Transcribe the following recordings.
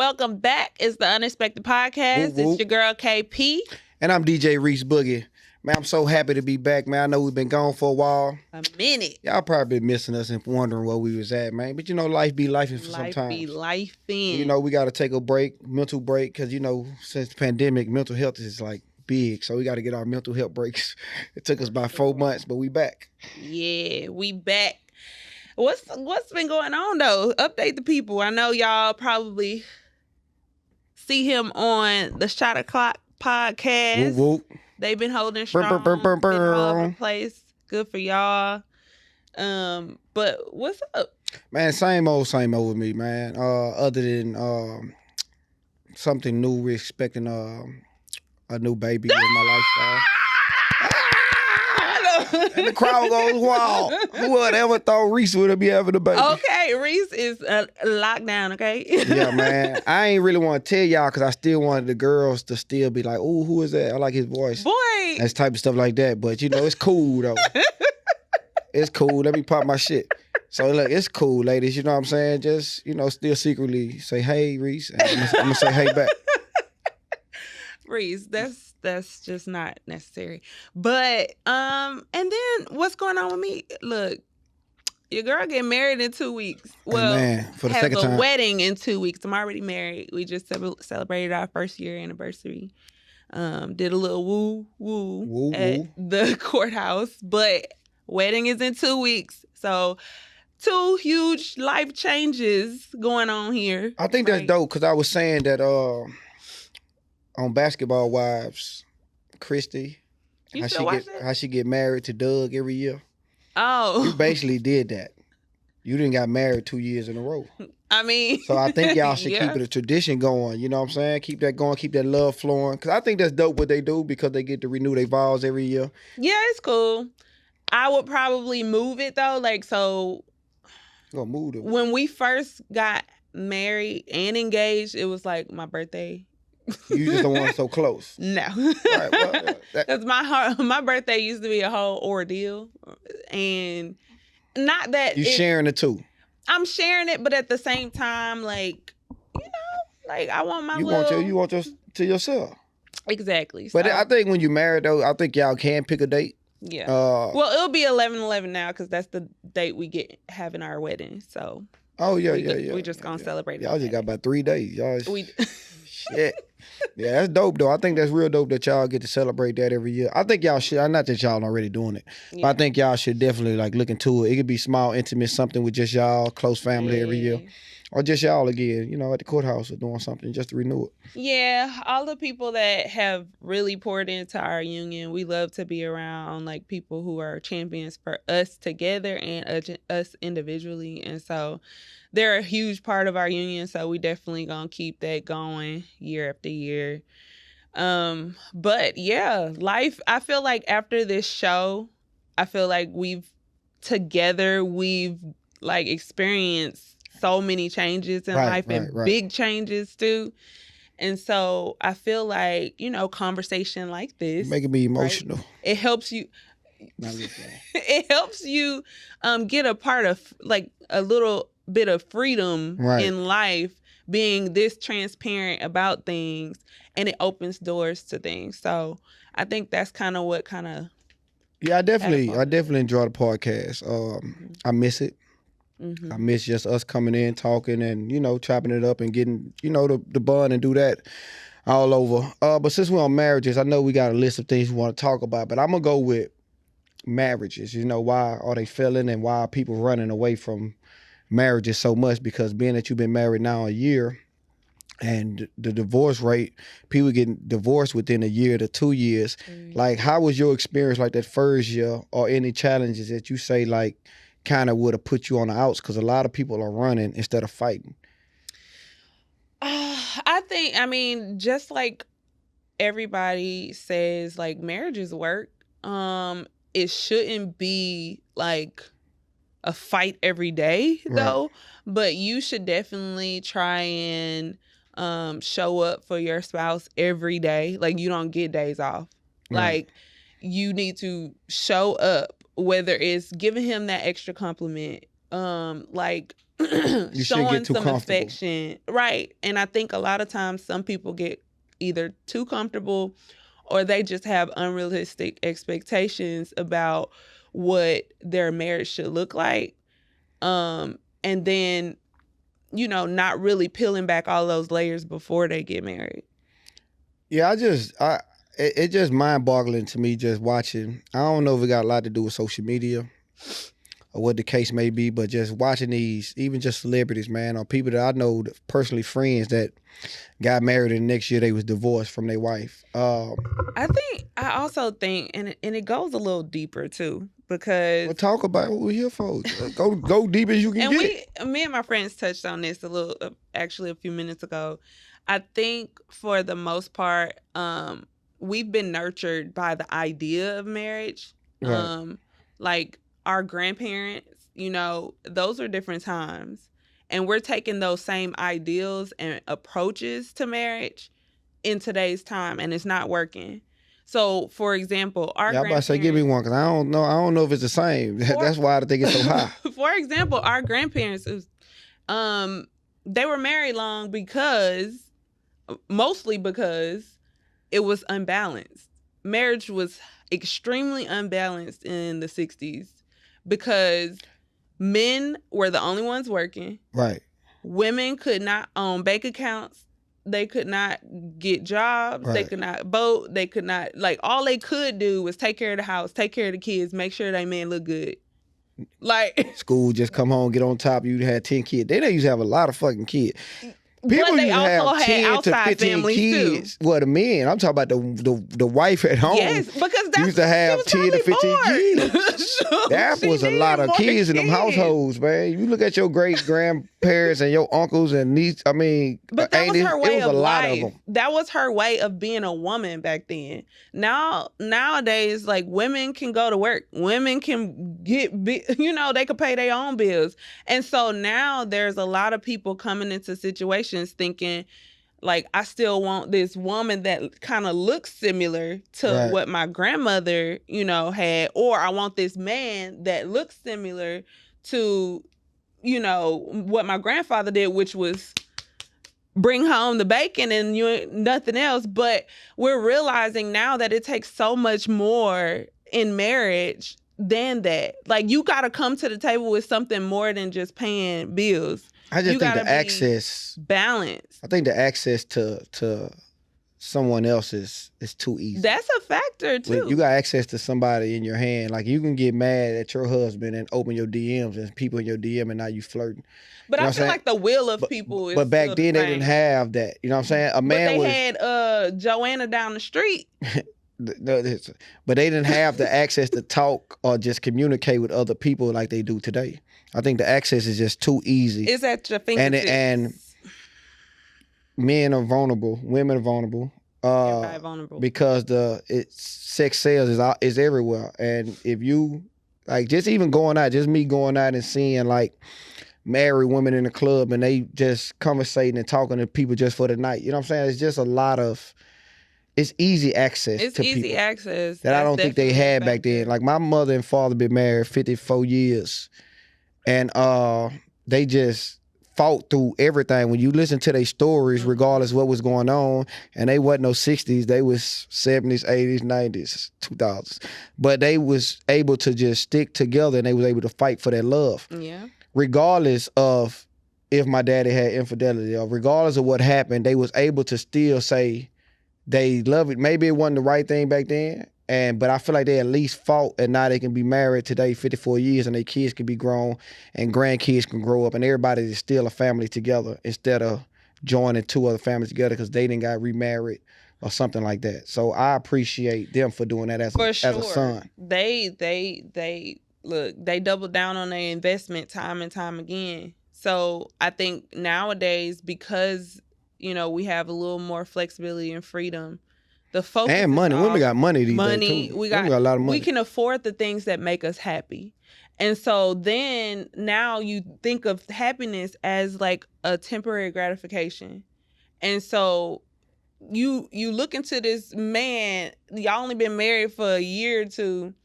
Welcome back. It's the UnXpected podcast. Whoop, whoop. It's your girl KP. And I'm DJ Reese Boogie. Man, I'm so happy to be back, man. I know we've been gone for a while. A minute. Y'all probably been missing us and wondering where we was at, man. But you know, life be lifing for Life sometimes. be lifing. You know, we got to take a break, mental break, because, you know, since the pandemic, mental health is like big. So we got to get our mental health breaks. It took us about 4 months, but we back. Yeah, we back. What's been going on, though? Update the people. I know y'all probably see him on the Shot O'Clock podcast. Whoop, whoop. They've been holding strong. Been Been all over the place. Good for y'all. But what's up? Man, same old with me, man. Other than something new, we're expecting a new baby in my lifestyle. And the crowd goes wild. Who would ever thought Reese would be having a baby? Okay, Reese is locked down, okay? Yeah, man. I ain't really want to tell y'all because I still wanted the girls to still be like, "Oh, who is that? I like his voice." Boy. That's type of stuff like that. But, you know, it's cool, though. It's cool. Let me pop my shit. So, look, it's cool, ladies. You know what I'm saying? Just, you know, still secretly say, "Hey, Reese." And I'm going to say, "Hey," back. Reese, that's just not necessary. But and then what's going on with me? Look, your girl getting married in 2 weeks. Well, man, for the have second a time. wedding in 2 weeks. I'm already married. We just celebrated our first year anniversary. Did a little woo at the courthouse, but wedding is in 2 weeks. So 2 huge life changes going on here. I think that's dope because I was saying that on Basketball Wives, Christy, how she get married to Doug every year. Oh. You basically did that. You didn't got married 2 years in a row. I mean. So I think y'all should yeah. keep it a tradition going. You know what I'm saying? Keep that going. Keep that love flowing. Because I think that's dope what they do because they get to renew their vows every year. Yeah, it's cool. I would probably move it though. Like, so. Gonna move it. When we first got married and engaged, it was like my birthday. You just don't want it so close. No. Right, well, Because my birthday used to be a whole ordeal. And not that you sharing it too. I'm sharing it, but at the same time, like, you know, like I want my you want your to yourself. Exactly. But so, I think when you married though, I think y'all can pick a date. Yeah. Well, it'll be 11/11 now because that's the date we having our wedding. So. Oh yeah. We're just gonna celebrate. Y'all just got about 3 days. Y'all. Shit. Yeah, that's dope though. I think that's real dope that y'all get to celebrate that every year. I think y'all should. Not that y'all already doing it, but I think y'all should definitely like look into it. It could be small, intimate, something with just y'all, close family every year, or just y'all again. You know, at the courthouse or doing something just to renew it. Yeah, all the people that have really poured into our union, we love to be around like people who are champions for us together and us individually, and so. They're a huge part of our union, so we definitely gonna keep that going year after year. But yeah, life, I feel like after this show, I feel like we've like experienced so many changes in life and big changes too. And so I feel like, you know, conversation like this. Making me emotional. Right? It helps you. It helps you get a part of like a little bit of freedom in life, being this transparent about things, and it opens doors to things. So I think that's kind of what yeah, I definitely enjoy the podcast. I miss it. I miss just us coming in, talking, and, you know, chopping it up and getting, you know, the bun and do that all over. But since we're on marriages, I know we got a list of things we want to talk about, but I'm going to go with marriages. You know, why are they failing and why are people running away from marriages so much? Because being that you've been married now a year and the divorce rate, people getting divorced within a year to 2 years. Like, how was your experience like that first year, or any challenges that you say like kind of would have put you on the outs? Because a lot of people are running instead of fighting. I mean, just like everybody says, like, marriages work. It shouldn't be like a fight every day though, but you should definitely try and show up for your spouse every day. Like, you don't get days off. Like, you need to show up, whether it's giving him that extra compliment, like showing some affection. Right. And I think a lot of times some people get either too comfortable or they just have unrealistic expectations about what their marriage should look like. And then, not really peeling back all those layers before they get married. Yeah, it's just mind-boggling to me just watching. I don't know if it got a lot to do with social media or what the case may be, but just watching these, even just celebrities, man, or people that I know, personally friends that got married and the next year they was divorced from their wife. I also think, and it goes a little deeper too, because well, talk about what we're here for. Go deep as you can get. Me and my friends touched on this actually a few minutes ago. I think for the most part, we've been nurtured by the idea of marriage. Right. Like our grandparents, those are different times. And we're taking those same ideals and approaches to marriage in today's time, and it's not working. So, for example, our I'm about to say, give me one, because I don't know if it's the same. That's why I think it's so high. For example, our grandparents, they were married long mostly because it was unbalanced. Marriage was extremely unbalanced in the 60s because men were the only ones working. Right. Women could not own bank accounts. They could not get jobs. Right. They could not vote. They could not, all they could do was take care of the house, take care of the kids, make sure they men look good. School, just come home, get on top. You had 10 kids. They used to have a lot of fucking kids. People used to have 10 to 15 kids. Too. Well, the men. I'm talking about the wife at home. Yes, because that's used to have 10 to 15 kids. That was a lot of kids in them households, man. You look at your great grandparents and your uncles and nieces. I mean, but that was her way of life. That was her way of being a woman back then. Nowadays, women can go to work. Women can get, they can pay their own bills. And so now there's a lot of people coming into situations thinking, I still want this woman that kind of looks similar to what my grandmother, had, or I want this man that looks similar to, what my grandfather did, which was bring home the bacon and nothing else. But we're realizing now that it takes so much more in marriage than that. You got to come to the table with something more than just paying bills. I just think the access balance. I think the access to someone else is too easy. That's a factor too. When you got access to somebody in your hand. You can get mad at your husband and open your DMs and people in your DM and now you flirting. But I feel like the will of people is. But back then they didn't have that. You know what I'm saying? A man but they had Joanna down the street. But they didn't have the access to talk or just communicate with other people like they do today. I think the access is just too easy. It's at your fingertips. And men are vulnerable, women are vulnerable. Vulnerable. Because sex sales is everywhere. And if you just even going out, just me going out and seeing married women in the club and they just conversating and talking to people just for the night. You know what I'm saying? It's just a lot of. It's easy access to people. It's easy access. That I don't think they had back then. My mother and father been married 54 years. And they just fought through everything. When you listen to their stories, regardless of what was going on, and they wasn't no 60s, they was 70s, 80s, 90s, 2000s. But they was able to just stick together and they was able to fight for their love. Yeah. Regardless of if my daddy had infidelity or regardless of what happened, they was able to still say, they love it. Maybe it wasn't the right thing back then, but I feel like they at least fought, and now they can be married today, 54 years, and their kids can be grown, and grandkids can grow up, and everybody is still a family together instead of joining two other families together because they didn't got remarried or something like that. So I appreciate them for doing that as a son. They doubled down on their investment time and time again. So I think nowadays, because we have a little more flexibility and freedom. The focus and money. Women got money these days too. We got a lot of money. We can afford the things that make us happy. And so then now you think of happiness as a temporary gratification. And so you look into this man, y'all only been married for a year or two,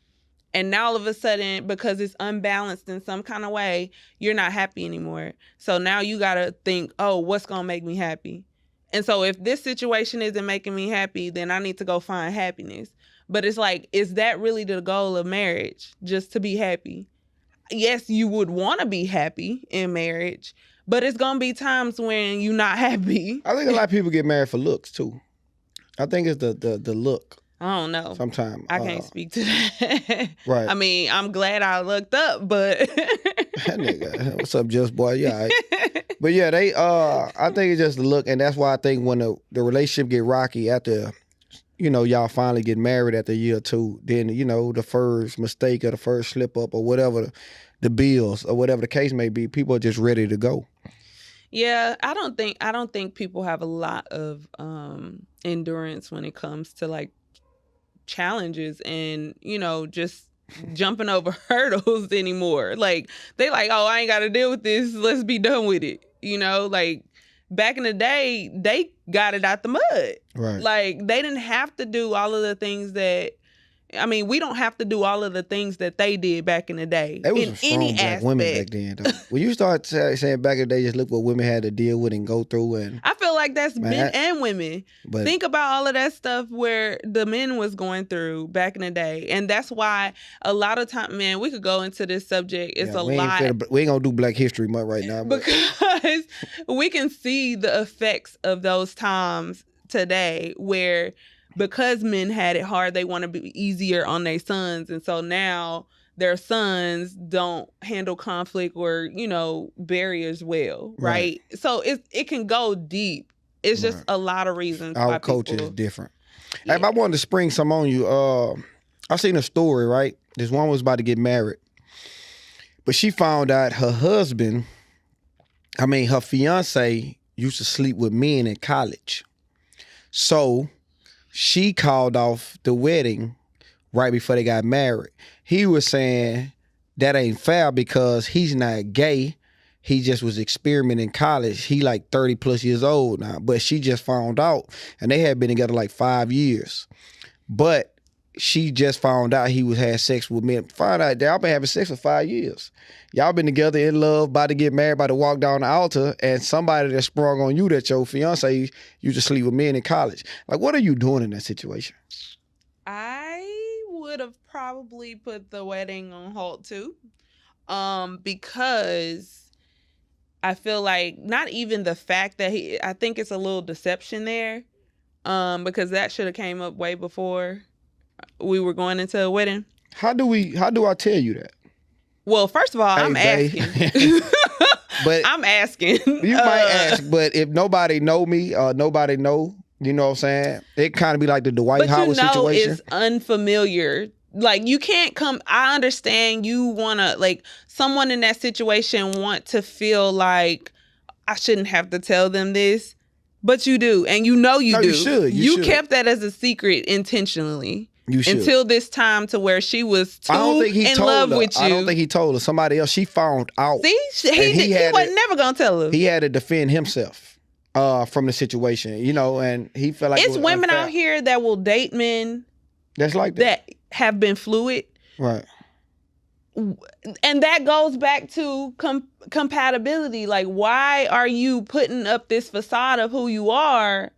And now all of a sudden, because it's unbalanced in some kind of way, you're not happy anymore. So now you got to think, oh, what's going to make me happy? And so if this situation isn't making me happy, then I need to go find happiness. But it's like, is that really the goal of marriage? Just to be happy? Yes, you would want to be happy in marriage, but it's going to be times when you're not happy. I think a lot of people get married for looks too. I think it's the look. I don't know. Sometimes I can't speak to that. Right. I mean, I'm glad I looked up, but nigga, what's up, Just Boy? Yeah, right. But yeah, they I think it's just the look, and that's why I think when the relationship get rocky after, y'all finally get married after a year or two, then the first mistake or the first slip up or whatever the bills or whatever the case may be, people are just ready to go. Yeah, I don't think people have a lot of endurance when it comes to like challenges and just jumping over hurdles anymore. Like they like, oh, I ain't got to deal with this. Let's be done with it. Like back in the day, they got it out the mud. Right. Like they didn't have to do all of the things that. I mean, we don't have to do all of the things that they did back in the day. They was some strong black women back then, though. When you start saying back in the day, just look what women had to deal with and go through. And I feel like that's men and women. But think about all of that stuff where the men was going through back in the day. And that's why a lot of time, man, we could go into this subject. It's a lot. We ain't going to do Black History Month right now. Because we can see the effects of those times today where because men had it hard, they want to be easier on their sons. And so now their sons don't handle conflict or, barriers well, right? So it can go deep. It's just a lot of reasons Our why culture people... is different. Yeah. If I wanted to spring some on you, I seen a story, right? This woman was about to get married. But she found out her fiance used to sleep with men in college. So she called off the wedding right before they got married. He was saying that ain't fair because he's not gay. He just was experimenting in college. He like 30 plus years old now. But she just found out, and they had been together like 5 years. But she just found out he was had sex with men. Found out y'all been having sex for 5 years. Y'all been together in love, about to get married, about to walk down the altar, and somebody that sprung on you that your fiance used to sleep with men in college. Like, what are you doing in that situation? I would have probably put the wedding on hold too, because I feel like not even the fact that I think it's a little deception there, because that should have came up way before we were going into a wedding. How do I tell you that? Well, first of all, I'm asking. But I'm asking. You might ask, but if nobody know me or nobody know, you know what I'm saying? It kind of be like the Dwight Howard situation. It's unfamiliar. Like you can't come. I understand you want to, like, someone in that situation want to feel like I shouldn't have to tell them this, but you do, and you do. You should. You kept that as a secret intentionally. You should. Until this time to where she was too in love with you. I don't think he told her. Somebody else. She found out. See, he wasn't never gonna tell her. He had to defend himself from the situation, and he felt like it's it was women unfair. out here that will date men that's like that have been fluid, right? And that goes back to compatibility. Like, why are you putting up this facade of who you are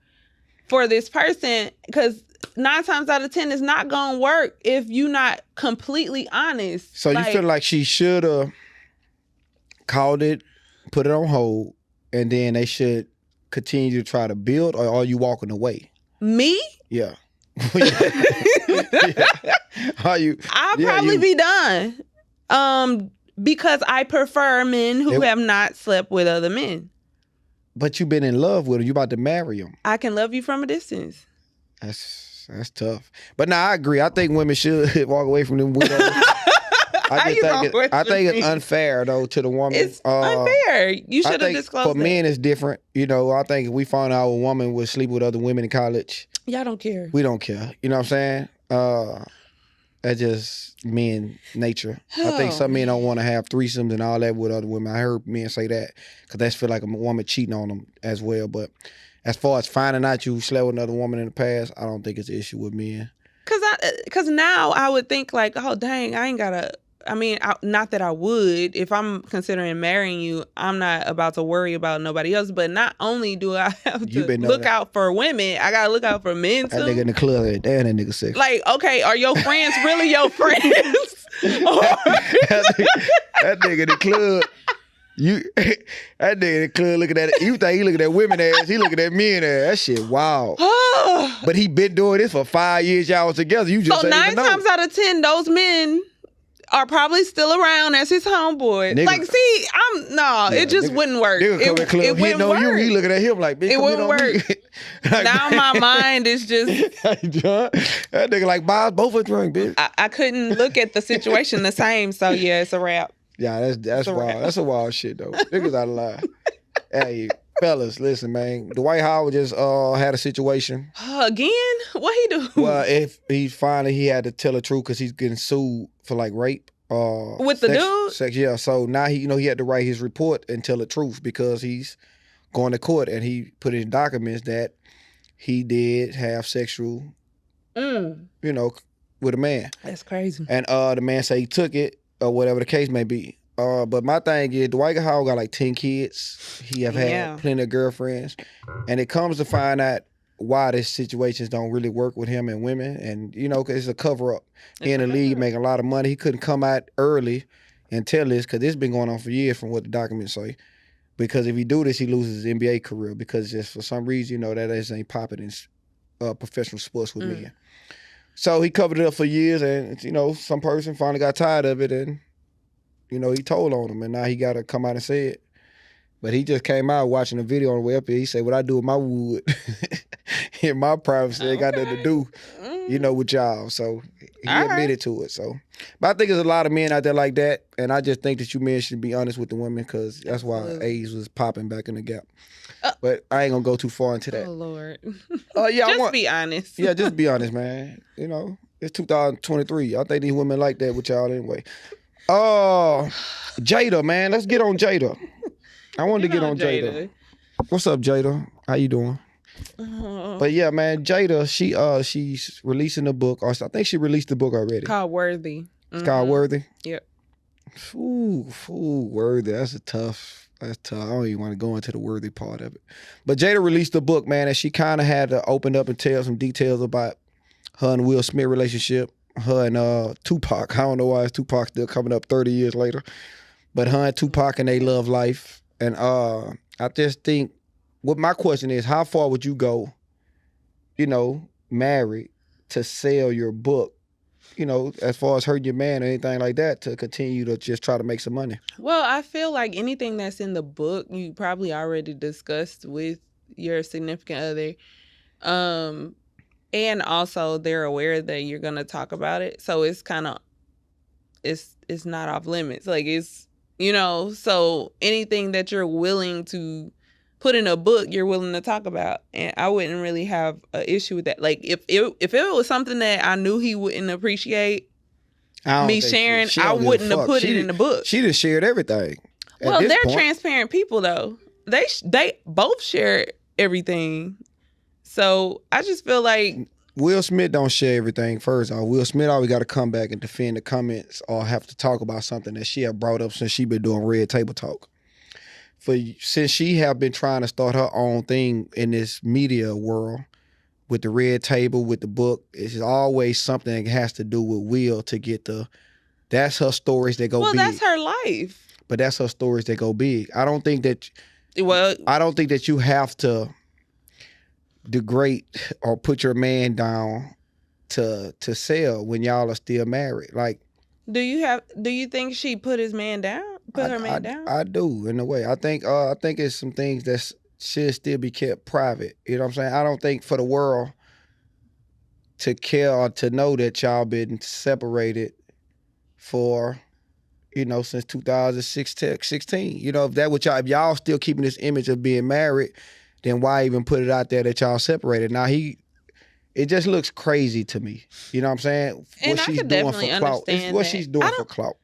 for this person? Because 9 times out of 10 it's not gonna work if you're not completely honest. So you feel like she should have called it, put it on hold, and then they should continue to try to build, or are you walking away? Me? Yeah. Are you? I'll probably be done. Because I prefer men who have not slept with other men. But you've been in love with him. You about to marry him. I can love you from a distance. That's tough. But I agree. I think women should walk away from them widows. I think it's unfair though to the woman. It's unfair. You should have disclosed. For men, it's different. I think if we found out a woman was sleeping with other women in college, y'all don't care. We don't care. You know what I'm saying? That's just men nature. I think some men don't want to have threesomes and all that with other women. I heard men say that because they feel like a woman cheating on them as well. But as far as finding out you slept with another woman in the past, I don't think it's an issue with men. Because Because now I would think like, oh, dang, I ain't got to. I mean, not that I would. If I'm considering marrying you, I'm not about to worry about nobody else. But not only do I have to look out for women, I got to look out for men, too. That nigga in the club, damn, that nigga sick. Like, okay, are your friends really your friends? that nigga in the club. That nigga in the club looking at it. You think he looking at women ass, he looking at men ass. That shit wild. But he been doing this for 5 years, y'all was together. You just so 9 times out of 10, those men are probably still around as his homeboy. Nigga, like, see, it just wouldn't work. Nigga come in club, it wouldn't work. You, he looking at him like, bitch, it wouldn't work. Like, now my mind is just... John, that nigga like, buy both of drink, bitch. I couldn't look at the situation the same, so yeah, it's a wrap. Yeah, that's wild. That's a wild shit, though. Niggas out of line. Hey, fellas, listen, man. Dwight Howard just had a situation. Again? What he do? Well, if he had to tell the truth because he's getting sued for like rape. With the dude? Sex, yeah. So now he had to write his report and tell the truth because he's going to court and he put in documents that he did have sexual, with a man. That's crazy. And the man said he took it or whatever the case may be. But my thing is, Dwight Howard got like 10 kids. He have had plenty of girlfriends. And it comes to find out why these situations don't really work with him and women. And, cause it's a cover-up. He in the league making a lot of money. He couldn't come out early and tell this because this been going on for years from what the documents say. Because if he do this, he loses his NBA career because just for some reason, that just ain't popping in professional sports with men. So he covered it up for years and, some person finally got tired of it and, he told on him, and now he got to come out and say it. But he just came out watching a video on the way up here. He said, what I do with my wood in my privacy ain't got nothing to do, with y'all. So he admitted to it. So, but I think there's a lot of men out there like that, and I just think that you men should be honest with the women because that's why AIDS was popping back in the gap. But I ain't going to go too far into that. Oh, Lord. Just be honest. Yeah, just be honest, man. It's 2023. I think these women like that with y'all anyway. Jada, man. Let's get on Jada. I wanted to get on Jada. What's up, Jada? How you doing? But yeah, man, Jada, she's releasing a book. Or I think she released the book already. Called Worthy. It's called Worthy? Yep. Worthy. That's tough. I don't even want to go into the worthy part of it. But Jada released the book, man, and she kind of had to open up and tell some details about her and Will Smith relationship. Her and Tupac. I don't know why it's Tupac still coming up 30 years later. But her and Tupac and they love life. And I just think, what my question is, how far would you go, married to sell your book, as far as hurting your man or anything like that to continue to just try to make some money? Well, I feel like anything that's in the book, you probably already discussed with your significant other. And also they're aware that you're going to talk about it. So it's kind of, it's not off limits. Like it's, so anything that you're willing to put in a book, you're willing to talk about. And I wouldn't really have an issue with that. Like if it was something that I knew he wouldn't appreciate me sharing, I wouldn't have put it in the book. She just shared everything. Well, they're transparent people though. They both share everything. So I just feel like Will Smith don't share everything first. Will Smith always got to come back and defend the comments or have to talk about something that she had brought up since she been doing Red Table Talk. Since she have been trying to start her own thing in this media world with the Red Table, with the book, it's always something that has to do with Will to get that's her stories that go big. Well, that's her life. But that's her stories that go big. I don't think that you have to degrade or put your man down to sell when y'all are still married. Like, do you think she put his man down? Her man down? I do, in a way. I think it's some things that should still be kept private. You know what I'm saying? I don't think for the world to care or to know that y'all been separated for, since 2016. If y'all still keeping this image of being married, then why even put it out there that y'all separated? Now it just looks crazy to me. You know what I'm saying? And what she's doing for clout. It's what she's doing for clout.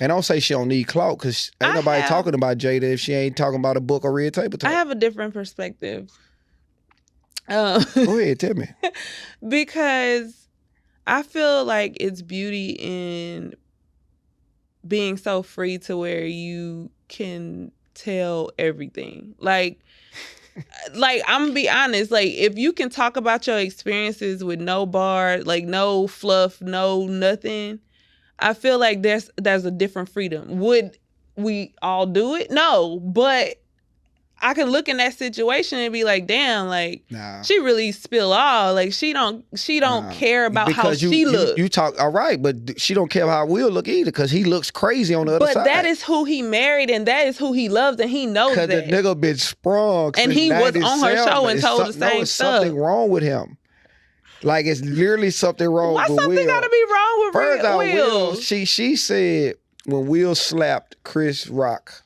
And don't say she don't need clout because ain't nobody talking about Jada if she ain't talking about a book or Red Table Talk. I have a different perspective. Go ahead, tell me. Because I feel like it's beauty in being so free to where you can tell everything. Like I'm gonna be honest, like if you can talk about your experiences with no bar, like no fluff, no nothing, I feel like there's a different freedom. Would we all do it? No, but I can look in that situation and be like, damn, like she really spill all. Like she don't care about how she looks. You talk all right, but she don't care how Will look either, because he looks crazy on the other side. But that is who he married, and that is who he loves, and he knows that. Because the nigga been sprung, and he was on her show and told the same stuff. Something wrong with him. Like it's literally something wrong with Will. Why something gotta be wrong with First out, Will? She said when Will slapped Chris Rock,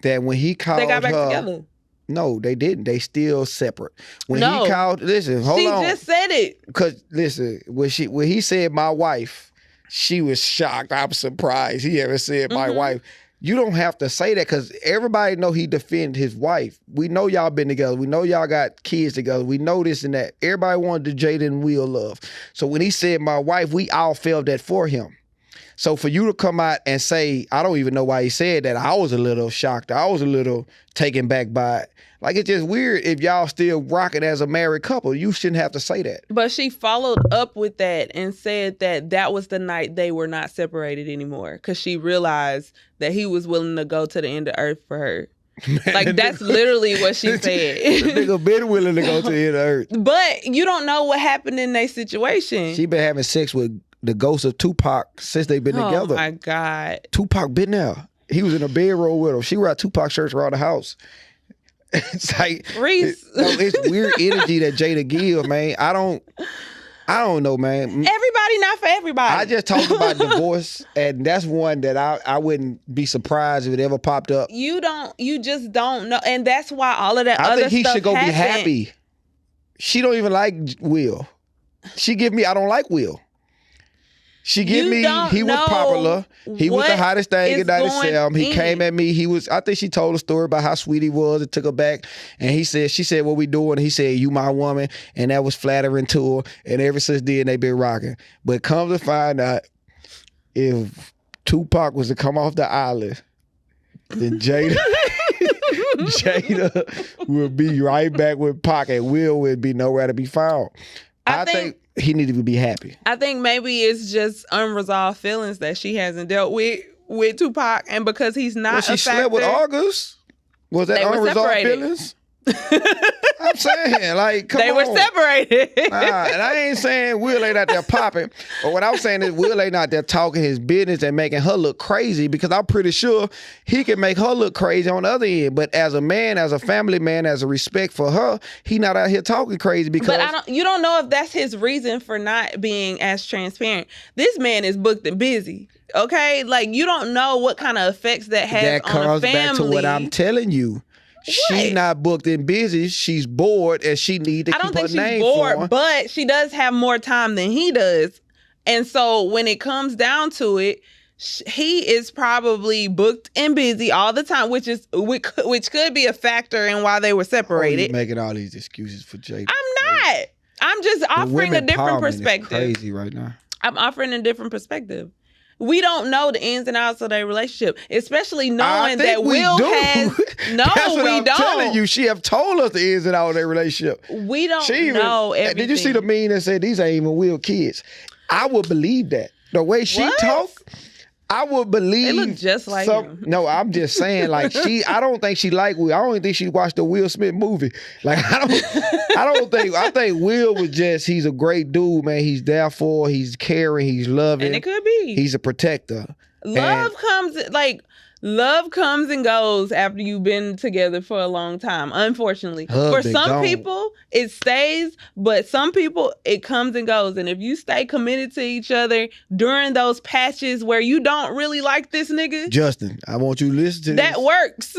that when he called her, they got back together. No, they didn't. They still separate. When he called, listen, hold on. She just said it. Because listen, when he said my wife, she was shocked. I'm surprised he ever said my wife. You don't have to say that, because everybody know he defended his wife. We know y'all been together. We know y'all got kids together. We know this and that. Everybody wanted the Jada and Will love. So when he said my wife, we all felt that for him. So for you to come out and say, I don't even know why he said that, I was a little shocked. I was a little taken back by it. Like, it's just weird if y'all still rocking as a married couple. You shouldn't have to say that. But she followed up with that and said that was the night they were not separated anymore, because she realized that he was willing to go to the end of earth for her. Man, like, that's literally what she said. The nigga been willing to go to the end of earth. But you don't know what happened in their situation. She been having sex with the ghost of Tupac since they've been together. Oh, my God. Tupac been there. He was in a bedroom with him. She wore Tupac shirts around the house. It's like, Reese. It's weird energy that Jada give, man. I don't know, man. Everybody not for everybody. I just talked about divorce, and that's one that I wouldn't be surprised if it ever popped up. You just don't know, and that's why all of that other stuff I think he should go happened. Be happy. She don't even like Will. She give me, I don't like Will. She give me, he was popular. He was the hottest thing in 97. He came at me. I think she told a story about how sweet he was. It took her back. And she said, what we doing? He said, you my woman. And that was flattering to her. And ever since then, they been rocking. But come to find out, if Tupac was to come off the island, then Jada would be right back with Pac, and Will would be nowhere to be found. I think he needed to be happy. I think maybe it's just unresolved feelings that she hasn't dealt with Tupac, and because he's not she slept with August? Was that unresolved feelings? I'm saying, like, come on. They were separated. And I ain't saying Will ain't out there popping. But what I'm saying is Will ain't out there talking his business and making her look crazy, because I'm pretty sure he can make her look crazy on the other end. But as a man, as a family man, as a respect for her, he not out here talking crazy because... But you don't know if that's his reason for not being as transparent. This man is booked and busy. Okay? Like, you don't know what kind of effects that has on a family. That comes back to what I'm telling you. She not booked and busy. She's bored, and she need to keep her name. I don't think she's bored, but she does have more time than he does. And so when it comes down to it, he is probably booked and busy all the time, which could be a factor in why they were separated. You're making all these excuses for Jada. I'm not. I'm just offering a different perspective. Is crazy right now. I'm offering a different perspective. We don't know the ins and outs of their relationship, especially knowing that Will has. No, That's what I'm don't. telling you. She have told us the ins and outs of their relationship. We don't know everything. Did you see the meme that said these ain't even Will kids? I would believe that. The way she talk, I would believe. They look just like him. No, I'm just saying, like, I don't think she like Will. I don't even think she watched the Will Smith movie. Like, I think Will was just, he's a great dude, man. He's there for her, he's caring, he's loving. And it could be. He's a protector. Love comes and goes after you've been together for a long time, unfortunately. For some people, it stays, but some people, it comes and goes. And if you stay committed to each other during those patches where you don't really like this nigga... Justin, I want you to listen to that this. works.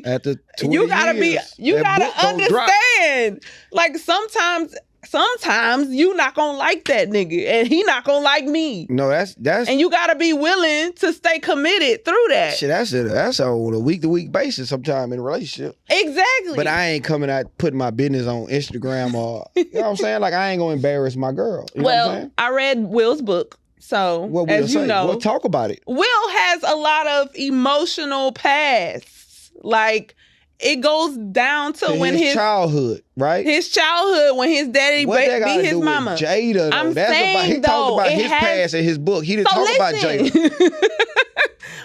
After 20 you gotta understand. Like, sometimes sometimes you not gonna like that nigga and he not gonna like me. No, that's and you gotta be willing to stay committed through that. Shit, that's on a week-to-week basis sometime in a relationship. Exactly. But I ain't coming out putting my business on Instagram or you know what I'm saying? Like I ain't gonna embarrass my girl. You know what I'm saying? I read Will's book. So what as you know, we'll talk about it. Will has a lot of emotional pasts. Like it goes down to when his childhood, right? His childhood when his daddy beat his mama. Jada, though. I'm saying he talked about his past in his book. He didn't talk about Jada.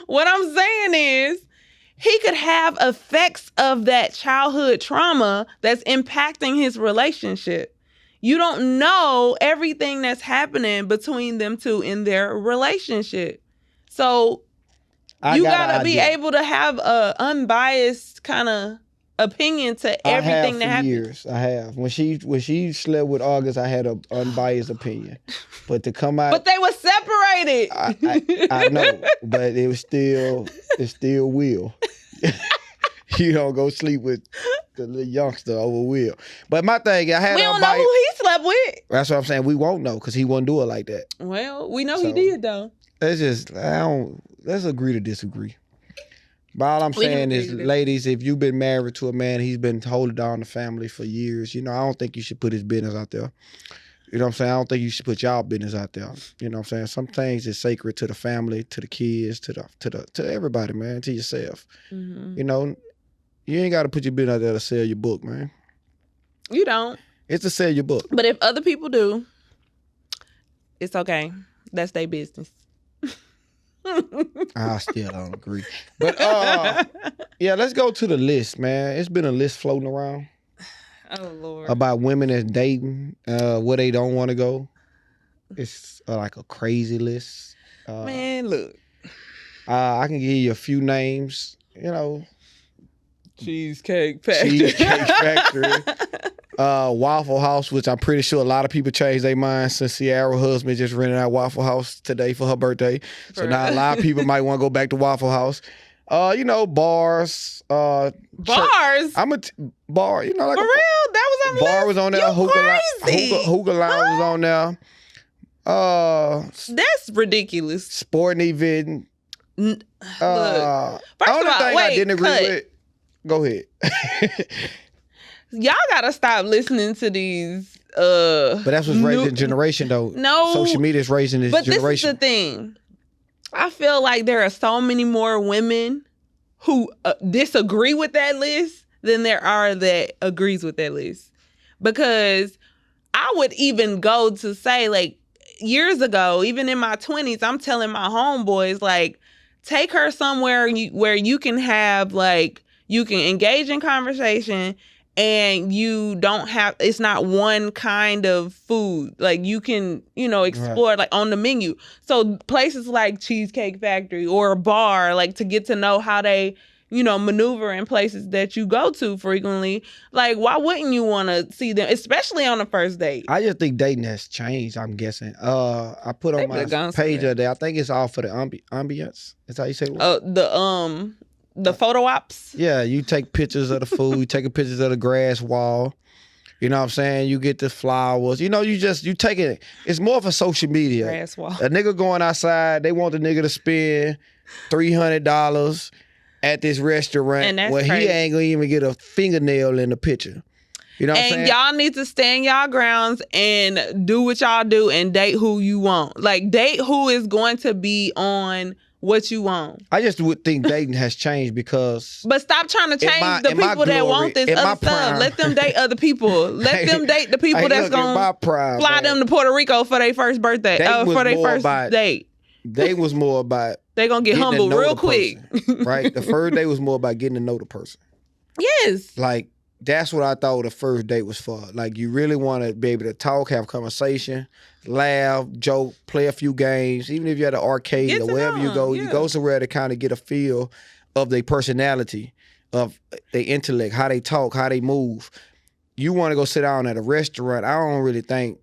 What I'm saying is he could have effects of that childhood trauma that's impacting his relationship. You don't know everything that's happening between them two in their relationship. So you gotta be able to have a unbiased kind of opinion to everything that happens. Years I have. When she slept with August, I had an unbiased opinion. But to come out, but they were separated. I know, but it still Will. You don't go sleep with the little youngster over Will. But my thing, we don't know who he slept with. That's what I'm saying. We won't know because he won't do it like that. Well, we know he did though. Let's agree to disagree. But all I'm saying is, ladies, if you've been married to a man, he's been holding down the family for years, I don't think you should put his business out there. You know what I'm saying? I don't think you should put y'all business out there. You know what I'm saying? Some things is sacred to the family, to the kids, to everybody, man, to yourself. Mm-hmm. You ain't got to put your business out there to sell your book, man. You don't. It's to sell your book. But if other people do, it's okay. That's their business. I still don't agree. But yeah, let's go to the list, man. It's been a list floating around. Oh Lord. About women that's dating, where they don't want to go. It's like a crazy list. Man, look. I can give you a few names, Cheesecake Factory. Waffle House, which I'm pretty sure a lot of people changed their mind since Sierra's husband just rented out Waffle House today for her birthday. So now a lot of people might want to go back to Waffle House. Bars. Bars? I'm a bar, like for real? That was on the bar list? Was on there. Hookah lounge was on there. That's ridiculous. Sporting event. Look, first only thing I didn't agree with. Go ahead. Y'all gotta stop listening to these. But that's what's raising generation, though. No, social media is raising this generation. But this is the thing. I feel like there are so many more women who disagree with that list than there are that agrees with that list. Because I would even go to say, like, years ago, even in my 20s, I'm telling my homeboys, like, take her somewhere where you can have, like, you can engage in conversation and you don't have, it's not one kind of food. Like you can, explore right. Like on the menu. So places like Cheesecake Factory or a bar, like to get to know how they, maneuver in places that you go to frequently. Like, why wouldn't you want to see them, especially on the first date? I just think dating has changed, I'm guessing. I put on my page the other day, I think it's all for the ambience. That's how you say it? The photo ops? Yeah, you take pictures of the food, you take pictures of the grass wall. You know what I'm saying? You get the flowers. You take it. It's more for social media. Grass wall. A nigga going outside, they want the nigga to spend $300 at this restaurant where crazy. He ain't gonna even get a fingernail in the picture. You know what I'm saying? And y'all need to stand y'all grounds and do what y'all do and date who you want. Like, date who is going to be on what you want. I just would think dating has changed because... But stop trying to change the people that want this other stuff. Let them date other people. Let them date the people that's going to fly them to Puerto Rico for their first birthday. For their first date. Dating was more about... They going to get humble real quick. Right? The first date was more about getting to know the person. Yes. Like, that's what I thought the first date was for. Like, you really want to be able to talk, have conversation, laugh, joke, play a few games. Even if you're at an arcade or wherever you go, you go somewhere to kind of get a feel of their personality, of their intellect, how they talk, how they move. You want to go sit down at a restaurant. I don't really think,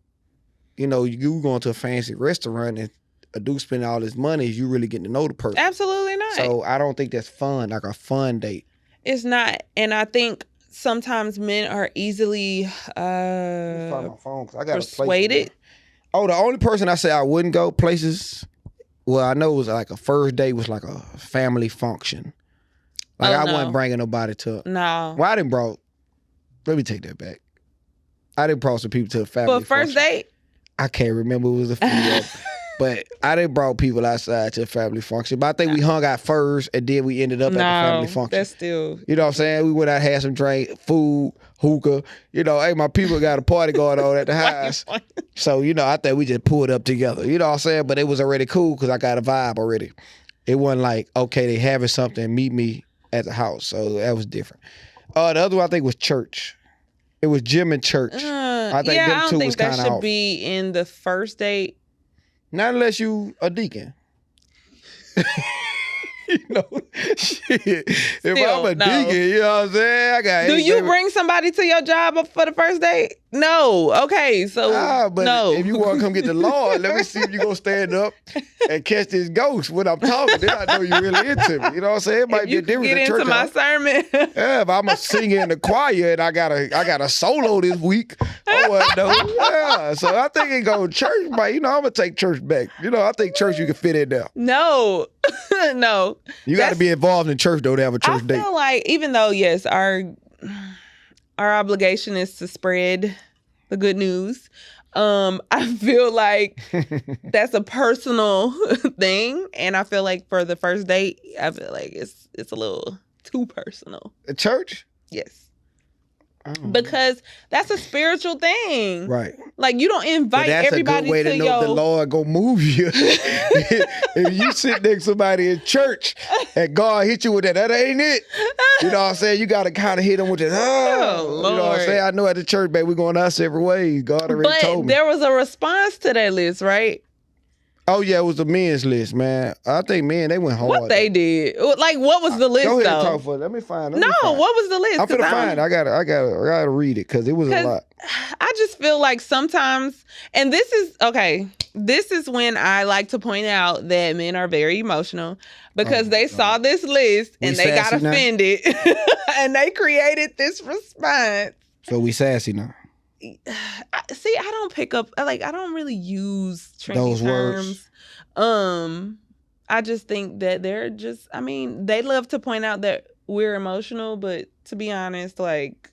you going to a fancy restaurant and a dude spending all this money, is you really getting to know the person. Absolutely not. So I don't think that's fun, like a fun date. It's not. And I think sometimes men are easily Find my phone, 'cause I got persuaded. Oh, the only person I say I wouldn't go places, well, I know it was like a first date was like a family function. Like I wasn't bringing nobody to. No. Well, I didn't brought. Let me take that back. I didn't brought some people to a family For first function. date? I can't remember. It was a few. But I didn't brought people outside to a family function. But I think we hung out first, and then we ended up at the family function. That's still... You know what I'm saying? We went out, had some drink, food, hookah. You know, hey, my people got a party going on at the house. So, you know, I think we just pulled up together. You know what I'm saying? But it was already cool because I got a vibe already. It wasn't like, okay, they having something, meet me at the house. So that was different. The other one I think was church. It was gym and church. I don't think that should be in the first date. Not unless you a deacon. You know, shit. If I'm a deacon, you know what I'm saying? I got. Do you bring somebody to your job for the first date? No. Okay, so but no. If you want to come get the Lord, let me see if you gonna stand up and catch this ghost when I'm talking. Then I know you really into me. You know what I'm saying? It might be a different get into church my sermon. Yeah, if I'm a singer in the choir and I got a solo this week, I wouldn't know. Yeah, so I think it go church, but you know I'm gonna take church back. You know I think church you can fit in there. No, no. You got to be involved in church though to have a church date. I feel like even though yes, our obligation is to spread the good news. I feel like that's a personal thing, and I feel like for the first date, I feel like it's a little too personal. A church? Yes. Because that's a spiritual thing, right? Like you don't invite everybody to your. That's a good way to know the Lord gonna move you. If you sit next to somebody in church and God hit you with that ain't it. You know what I'm saying? You gotta kind of hit them with that. Oh, Lord. You know what I'm saying? I know at the church, baby, we're going our separate ways. God already told me. There was a response to that list, right? Oh yeah, it was the men's list, man. I think men they went hard. What they did? Like what was the list? Go ahead though? And talk for it. Let me find. What was the list? I'm finna find. I gotta read it because it was a lot. I just feel like sometimes, and this is okay. This is when I like to point out that men are very emotional because they saw this list and they got offended and they created this response. So we sassy now. See, I don't pick up, like, I don't really use trendy those terms. Words. I just think that they're just, I mean, they love to point out that we're emotional, but to be honest, like,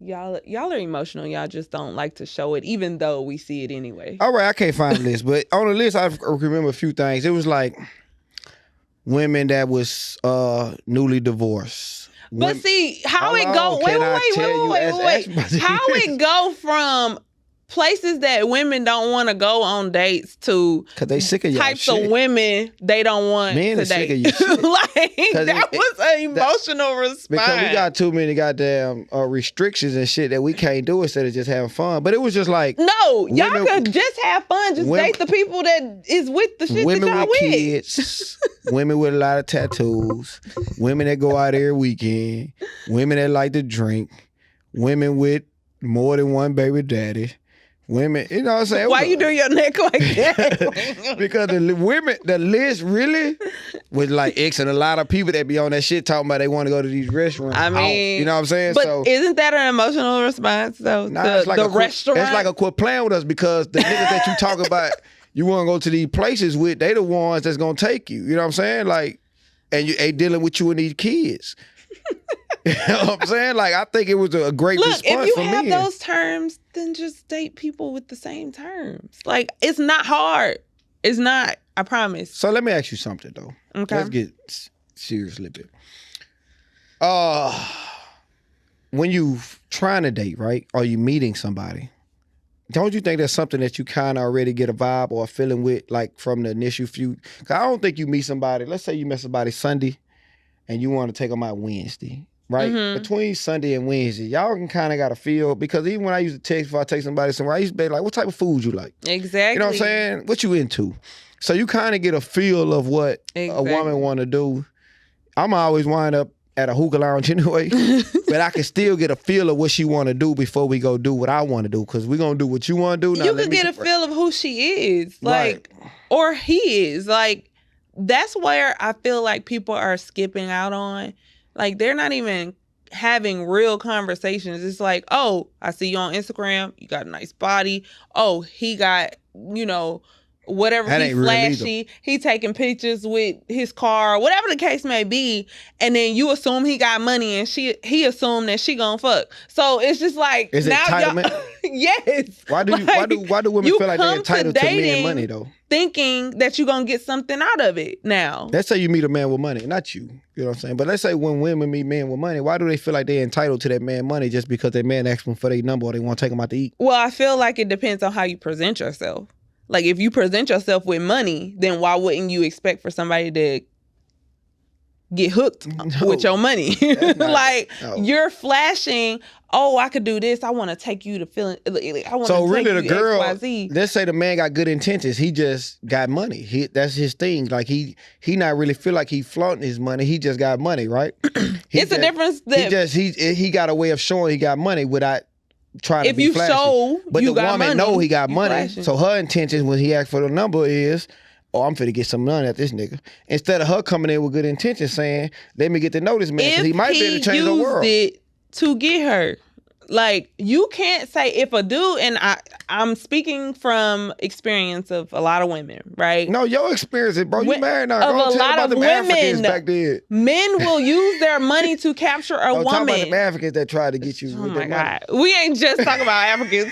y'all are emotional. Y'all just don't like to show it, even though we see it anyway. All right, I can't find the list, but on the list, I remember a few things. It was like women that was newly divorced. But see, how it go? Wait. How it go from places that women don't want to go on dates to because they sick of y'all types shit. Of women they don't want men to are date. Sick of your shit. Like that was an emotional response because we got too many goddamn restrictions and shit that we can't do instead of just having fun. But it was just like no, y'all could just have fun, just date the people that is with the shit women that y'all with kids, women with a lot of tattoos, women that go out every weekend, women that like to drink, women with more than one baby daddy. Women, you know what I'm saying? Why you do your neck like that? Because the list really was like X and a lot of people that be on that shit talking about they want to go to these restaurants. I mean, you know what I'm saying? But so, isn't that an emotional response though? Nah, it's like the restaurant. It's like a quit playing with us because the niggas that you talk about, you want to go to these places with, they the ones that's gonna take you. You know what I'm saying? Like, and you ain't dealing with you and these kids. You know what I'm saying? Like, I think it was a great response for me. If you have those terms, then just date people with the same terms. Like, it's not hard. It's not. I promise. So let me ask you something, though. Okay. Let's get serious a little bit. When you trying to date, right? Or you meeting somebody, don't you think that's something that you kind of already get a vibe or a feeling with, like, from the initial few? Because I don't think you meet somebody, let's say you met somebody Sunday, and you want to take them out Wednesday, right? Mm-hmm. Between Sunday and Wednesday, y'all can kind of got a feel, because even when I used to text, if I take somebody somewhere, I used to be like, what type of food you like? Exactly. You know what I'm saying? What you into? So you kind of get a feel of what a woman want to do. I'm always wind up at a hookah lounge anyway, but I can still get a feel of what she want to do before we go do what I want to do, because we're going to do what you want to do. Now, you can get a feel of who she is, like, right. Or he is, like, that's where I feel like people are skipping out on. Like, they're not even having real conversations. It's like, oh, I see you on Instagram. You got a nice body. Oh, he got, whatever, he flashy, he taking pictures with his car, whatever the case may be, and then you assume he got money and he assumed that she gonna fuck. So it's just like, is now entitlement? Yes. Why do women feel like they're entitled to men money though? Thinking that you're gonna get something out of it now. Let's say you meet a man with money, not you. You know what I'm saying? But let's say when women meet men with money, why do they feel like they're entitled to that man money just because that man asked them for their number or they want to take them out to eat? Well, I feel like it depends on how you present yourself. Like, if you present yourself with money, then why wouldn't you expect for somebody to get hooked with your money? You're flashing, oh, I could do this. I want to take you to feeling. I want so to really, take the you girl. XYZ. Let's say the man got good intentions. He just got money. That's his thing. Like he not really feel like he flaunting his money. He just got money, right? It's a difference. He got a way of showing he got money without trying to be flashy. Show but you the got woman money, know he got money. flashing. So her intentions when he asked for the number is, oh, I'm finna get some money at this nigga. Instead of her coming in with good intentions saying, let me get to know this man because he might be able to change the world. If he used it to get her. Like, you can't say if a dude, and I'm speaking from experience of a lot of women, right? No, your experience, bro. You married now. Of a lot of women, back then. Men will use their money to capture a woman. Talk about the Africans that tried to get you with their money. We ain't just talking about Africans.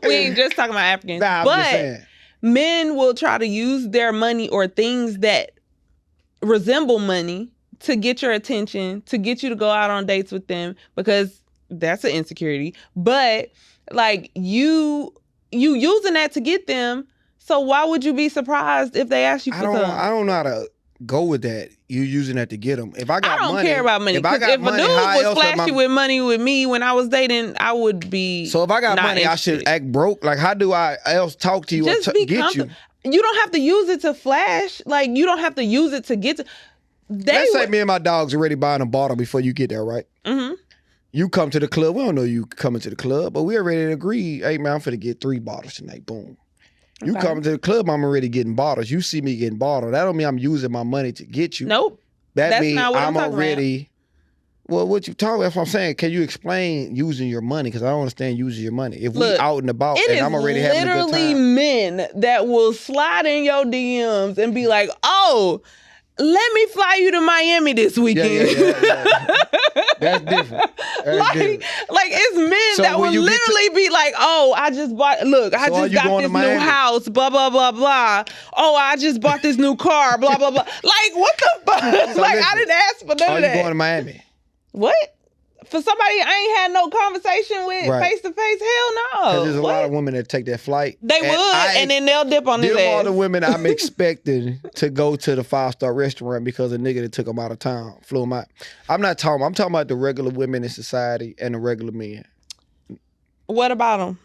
We ain't just talking about Africans. Nah, I'm just saying. Men will try to use their money or things that resemble money to get your attention, to get you to go out on dates with them, because that's an insecurity. But like, you using that to get them, so why would you be surprised if they ask you for something? I don't know how to go with that. You using that to get them. If I got money, I don't care about money. If a dude was flashy with money with me when I was dating, I would be. So if I got money, I should act broke. Like, how do I else talk to you Just or get you? You don't have to use it to flash. Like, you don't have to use it to get to. Let's say me and my dog's already buying a bottle before you get there, right? Mm-hmm. You come to the club. We don't know you coming to the club, but we already agreed, hey, man, I'm finna get 3 bottles tonight. Boom. You coming to the club, I'm already getting bottles. You see me getting bottles. That don't mean I'm using my money to get you. Nope. That means not what I'm already... Well, what you talking about? That's what I'm saying. Can you explain using your money? Because I don't understand using your money. If we out and about and I'm already having a good time. It is literally men that will slide in your DMs and be like, oh, let me fly you to Miami this weekend. Yeah. That's different. Like it's men that will literally be like, oh, I just bought, look, I just got this new house, blah, blah, blah, blah. Oh, I just bought this new car, blah, blah, blah. Like, what the fuck? So like, I didn't ask for none of that. You going to Miami? What? For somebody I ain't had no conversation with face to face, hell no. Because there's a lot of women that take that flight. They would, and then they'll dip on his ass. All the women I'm expecting to go to the 5-star restaurant because a nigga that took them out of town, flew them out. I'm talking about the regular women in society and the regular men. What about them?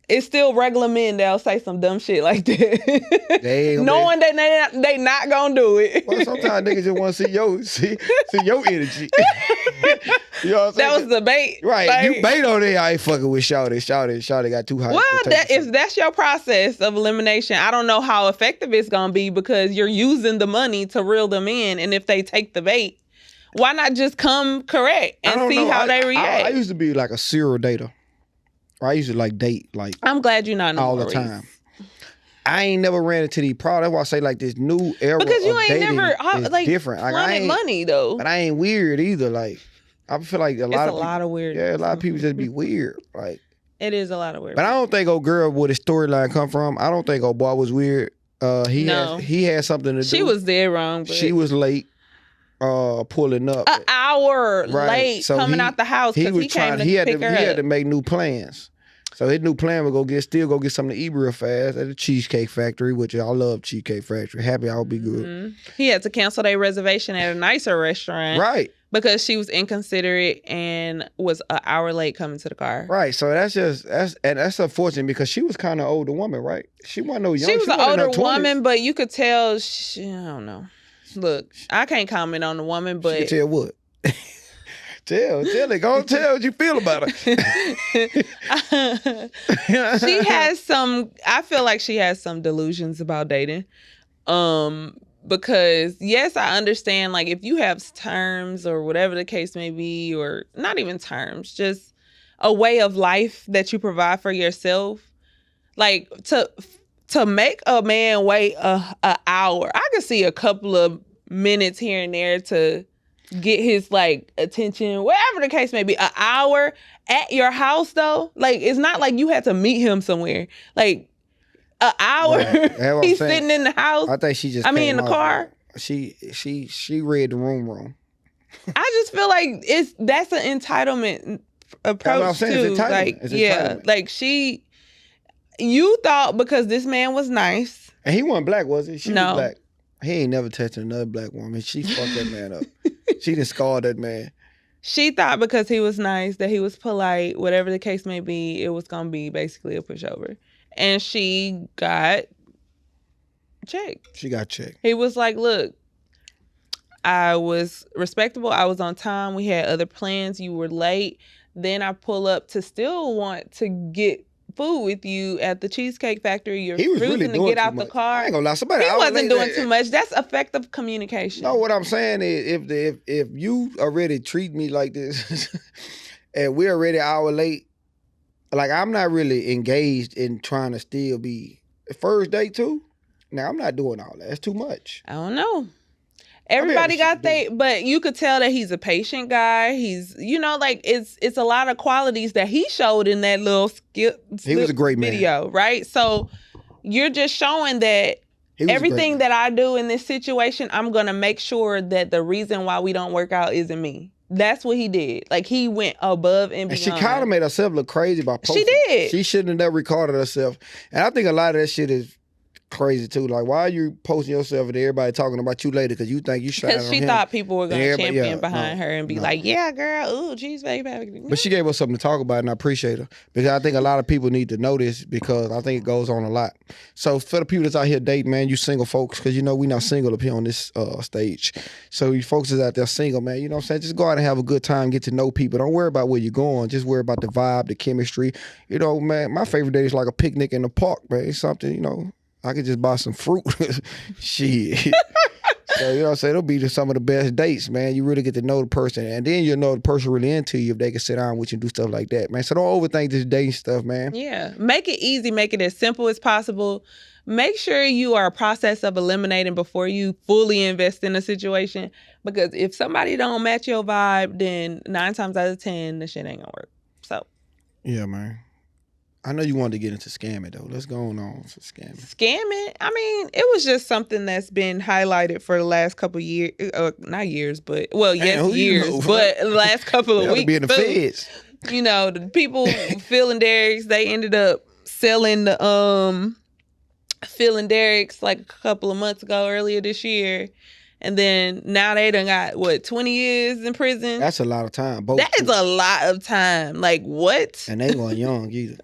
It's still regular men that'll say some dumb shit like that. Knowing that they not gonna do it. Well, sometimes niggas just want to see your energy. You know what I'm saying? That was the bait. Right. Like, you bait on it, I ain't fucking with Shawty. Shawty got too high. Well, if that's your process of elimination, I don't know how effective it's gonna be because you're using the money to reel them in, and if they take the bait, why not just come correct and see how they react? I used to be like a serial dater. I used to date I'm glad you're not all the time. I ain't never ran into these problems. That's why I say this new era because you ain't dating never is different. I ain't money though. But I ain't weird either. Like I feel like a lot of weird. Yeah, a lot of people just be weird. Like it is a lot of weird. But I don't think old girl where the storyline come from. I don't think old boy was weird. He had something to do. She was dead wrong. But she was late. Pulling up an hour late, so coming out the house because he came to pick her up. He had to make new plans. So his new plan was still go get something to eat real fast at the Cheesecake Factory, which I love Cheesecake Factory. Happy I'll be good. Mm-hmm. He had to cancel their reservation at a nicer restaurant. Right. Because she was inconsiderate and was an hour late coming to the car. Right. So that's unfortunate because she was kind of an older woman, right? She wasn't no young. She was an older woman, but you could tell I don't know. Look, I can't comment on the woman, but she could tell what? Tell it. Go tell what you feel about her. She has some. I feel like she has some delusions about dating. because yes, I understand, like, if you have terms or whatever the case may be, or not even terms, just a way of life that you provide for yourself, like, to make a man wait a hour, I could see a couple of minutes here and there to get his, like, attention, whatever the case may be. An hour at your house, though, like, it's not like you had to meet him somewhere. Like, an hour, right. He's sitting in the house. I think she just. In the car. She read the room wrong. I just feel like that's an entitlement approach too. Like, yeah, like you thought because this man was nice, and he wasn't black, was he? She was black. He ain't never touched another black woman. She fucked that man up. She done scarred that man. She thought because he was nice, that he was polite, whatever the case may be, it was gonna be basically a pushover. And she got checked. She got checked. He was like, look, I was respectable. I was on time. We had other plans. You were late. Then I pull up to still want to get food with you at the Cheesecake Factory. You're refusing to get out the car. I ain't gonna lie. He wasn't doing too much. That's effective communication. No, what I'm saying is if you already treat me like this and we're already an hour late, like, I'm not really engaged in trying to still be first date too. Now, I'm not doing all that. That's too much. I don't know. Everybody but you could tell that he's a patient guy. He's, like, it's a lot of qualities that he showed in that little he was a great video, man. Right? So you're just showing that everything that I do in this situation, I'm going to make sure that the reason why we don't work out isn't me. That's what he did. Like, he went above and beyond. And she kind of made herself look crazy by posting. She did. She shouldn't have never recorded herself. And I think a lot of that shit is crazy too. Like, why are you posting yourself and everybody talking about you later because you think you shining on him? Because she thought people were going to champion behind her and be like, yeah, girl, ooh, geez, baby. But she gave us something to talk about, and I appreciate her. Because I think a lot of people need to know this, because I think it goes on a lot. So for the people that's out here dating, man, you single folks, because we not single up here on this stage. So you folks that's out there single, man, you know what I'm saying? Just go out and have a good time, get to know people. Don't worry about where you're going. Just worry about the vibe, the chemistry. Man, my favorite day is like a picnic in the park, man. It's something, I could just buy some fruit. Shit. So, you know what I'm saying? It'll be some of the best dates, man. You really get to know the person. And then you'll know the person really into you if they can sit down with you and do stuff like that, man. So don't overthink this dating stuff, man. Yeah. Make it easy. Make it as simple as possible. Make sure you are a process of eliminating before you fully invest in a situation. Because if somebody don't match your vibe, then 9 times out of 10, the shit ain't gonna work. So. Yeah, man. I know you wanted to get into scamming, though. Let's go on to scamming. Scamming? I mean, it was just something that's been highlighted for the last couple of years. Not years, but, years. But the last couple of weeks. Be in the feds. The people, Phil and Derek's, they ended up selling the Phil and Derek's like a couple of months ago, earlier this year. And then now they done got, 20 years in prison? That's a lot of time. That is a lot of time. Like, what? And they weren't young either.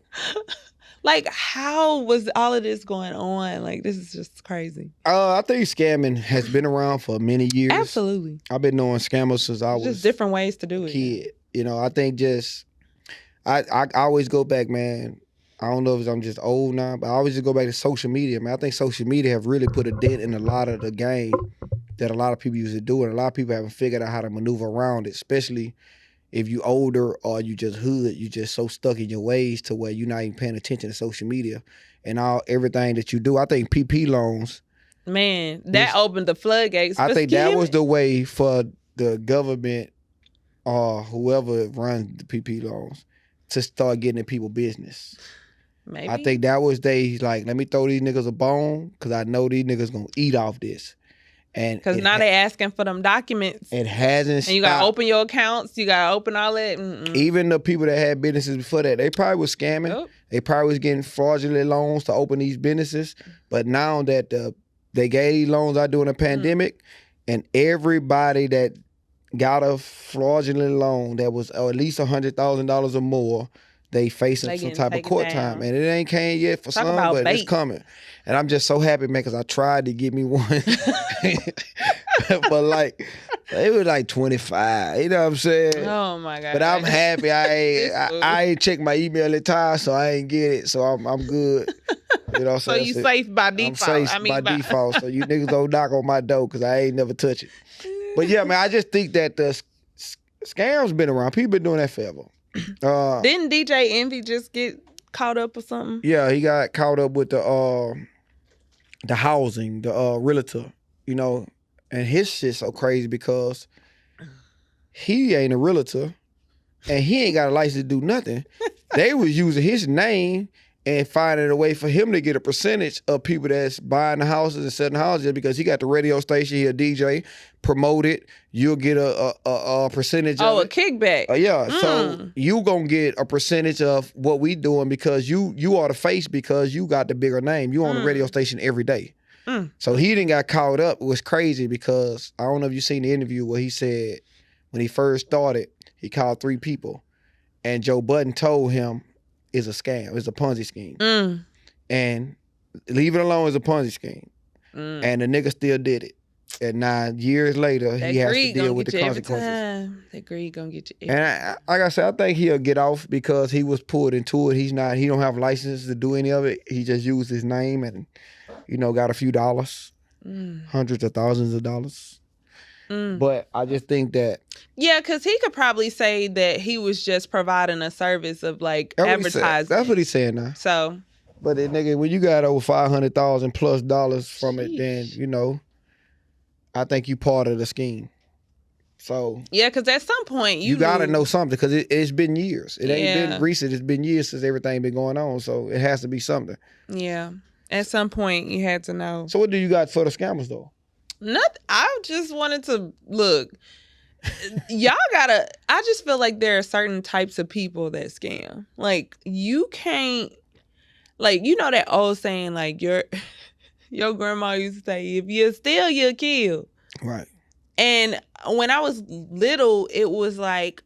Like, how was all of this going on? Like, this is just crazy. I think scamming has been around for many years. Absolutely. I've been knowing scammers since I was just different ways to do it. Kid. I think I always go back, man. I don't know if I'm just old now, but I always just go back to social media, man. I think social media have really put a dent in a lot of the game that a lot of people used to do, and a lot of people haven't figured out how to maneuver around it, especially if you older or you just hood, you just so stuck in your ways to where you're not even paying attention to social media and everything that you do. I think PP loans. Man, that opened the floodgates. I think that was the way for the government or whoever runs the PP loans to start getting in people's business. Maybe. I think that was let me throw these niggas a bone because I know these niggas gonna eat off this. Because now they asking for them documents. It hasn't stopped. And you got to open your accounts. You got to open all that. Mm-mm. Even the people that had businesses before that, they probably was scamming. Yep. They probably was getting fraudulent loans to open these businesses. But now that they gave these loans out during the pandemic, and everybody that got a fraudulent loan that was at least $100,000 or more, they facing some type of court time. And it ain't came yet for some, but it's coming. And I'm just so happy, man, because I tried to get me one. But it was 25. You know what I'm saying? Oh my God. But I'm happy. I ain't checked my email in time, so I ain't get it. So I'm good. You know what I'm So saying? you safe by default. I'm safe by default. So you niggas don't knock on my door because I ain't never touch it. But yeah, man, I just think that the scams been around. People been doing that forever. Didn't DJ Envy just get caught up or something? Yeah, he got caught up with the housing, the realtor, you know, and his shit's so crazy because he ain't a realtor and he ain't got a license to do nothing. They was using his name and finding a way for him to get a percentage of people that's buying the houses and selling houses because he got the radio station, he a DJ, promote it, you'll get a percentage of it. Oh, a kickback. Yeah, so you gonna get a percentage of what we doing because you are the face because you got the bigger name. You on the radio station every day. So he didn't got caught up. It was crazy because I don't know if you seen the interview where he said when he first started, he called 3 people and Joe Budden told him it's a scam, it's a Ponzi scheme. And leave it alone as a Ponzi scheme. And the nigga still did it. And 9 years later, he has to deal with the consequences. That greed gonna get you. And like I said, I think he'll get off because he was pulled into it. He don't have license to do any of it. He just used his name and, you know, got a few dollars, hundreds of thousands of dollars. But I just think that... Yeah, because he could probably say that he was just providing a service of like advertising. That's what he's saying now. So... But nigga, when you got over $500,000 plus from it, then, you know, I think you part of the scheme. So yeah, because at some point you gotta know something because it's been years. It ain't been recent. It's been years since everything been going on. So it has to be something. Yeah, at some point you had to know. So what do you got for the scammers though? Nothing. I just wanted to look. Y'all gotta. I just feel like there are certain types of people that scam. Like you can't. Like you know that old saying like your grandma used to say, if you steal, you'll kill. Right. And when I was little, it was like,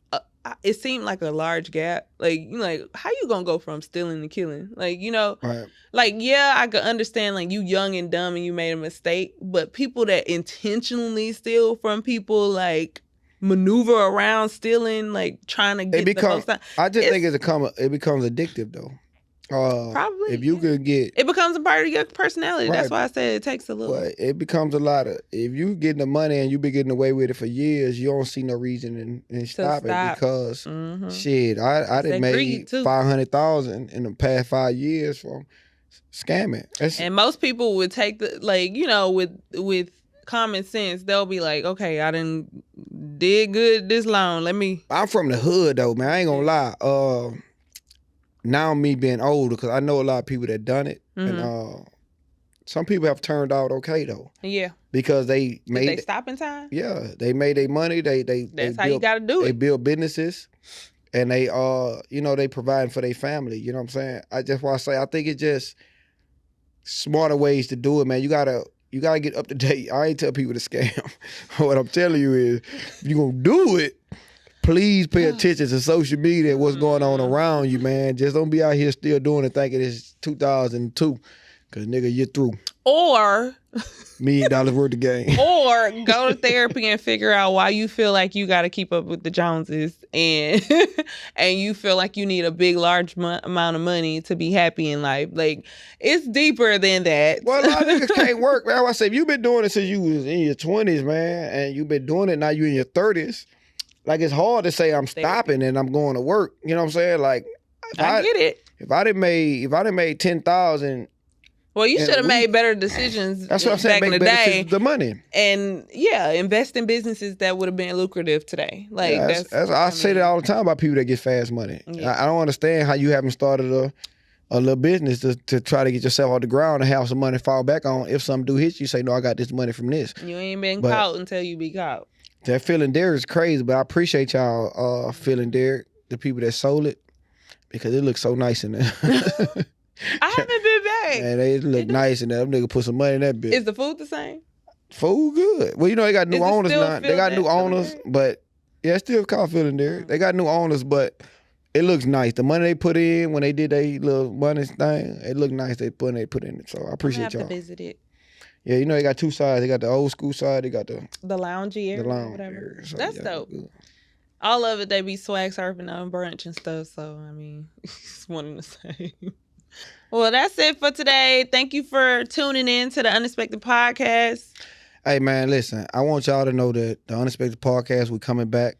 it seemed like a large gap. Like, you know, like, how you gonna go from stealing to killing? Like, you know, right. Like, yeah, I could understand, like, you young and dumb and you made a mistake. But people that intentionally steal from people, like, maneuver around stealing, like, trying to get the most time. I just think it becomes addictive, though. Probably. If you could get... It becomes a part of your personality. Right. That's why I said it takes a little... But it becomes a lot of... If you getting the money and you been getting away with it for years, you don't see no reason in stop it because, shit, I done made $500,000 in the past 5 years from scamming. And most people would take the... Like, you know, with common sense, they'll be like, okay, I did good this long. Let me... I'm from the hood, though, man. I ain't gonna lie. Now me being older, because I know a lot of people that done it, and some people have turned out okay though. Yeah. Because they made... Did they stop in time? Yeah, they made their money. That's how you gotta do it. They build businesses, and they you know, they providing for their family. You know what I'm saying? I just want to say, I think it's just smarter ways to do it, man. You gotta get up to date. I ain't tell people to scam. What I'm telling you is, if you gonna do it, please pay attention to social media and what's going on around you, man. Just don't be out here still doing it thinking it's 2002. Because, nigga, you're through. Or... $1 million worth of game. Or go to therapy and figure out why you feel like you got to keep up with the Joneses and you feel like you need a big, large amount of money to be happy in life. Like, it's deeper than that. Well, a lot of niggas can't work, man. I say, if you've been doing it since you was in your 20s, man, and you've been doing it, now you in your 30s, like, it's hard to say I'm stopping and I'm going to work. You know what I'm saying? Like, I get it. If I done made 10,000. Well, you should have made better decisions. That's what I'm saying. Back in the day, the money, and invest in businesses that would have been lucrative today. Like I say that all the time about people that get fast money. Yeah. I don't understand how you haven't started a little business to try to get yourself off the ground and have some money to fall back on. If something do hit you, say, no, I got this money from this. You ain't been caught until you be caught. That feeling there is crazy, but I appreciate y'all feeling there, the people that sold it, because it looks so nice in there. I haven't been back. Man, they look nice in there. Them nigga put some money in that bitch. Is the food the same? Food good. Well, you know, they got new owners now. They got new owners, but yeah, it's still called feeling there. They got new owners, but it looks nice. The money they put in when they did their little money thing, it looked nice. They put in it. So I appreciate y'all. I'm gonna have to visit it. Yeah, you know, they got two sides. They got the old school side. They got the loungy area. The lounge whatever. area. So, that's dope. Good. All of it, they be swag surfing on brunch and stuff. So I mean, it's one and the same. Well, that's it for today. Thank you for tuning in to the Unexpected Podcast. Hey, man, listen, I want y'all to know that the Unexpected Podcast, we coming back.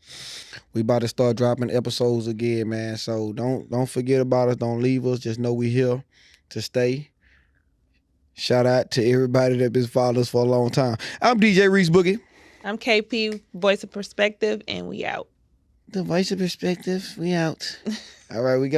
We about to start dropping episodes again, man. So don't forget about us. Don't leave us. Just know we here to stay. Shout out to everybody that been following us for a long time. I'm DJ Reese Boogie. I'm KP, Voice of Perspective, and we out. The Voice of Perspective, we out. All right, we go.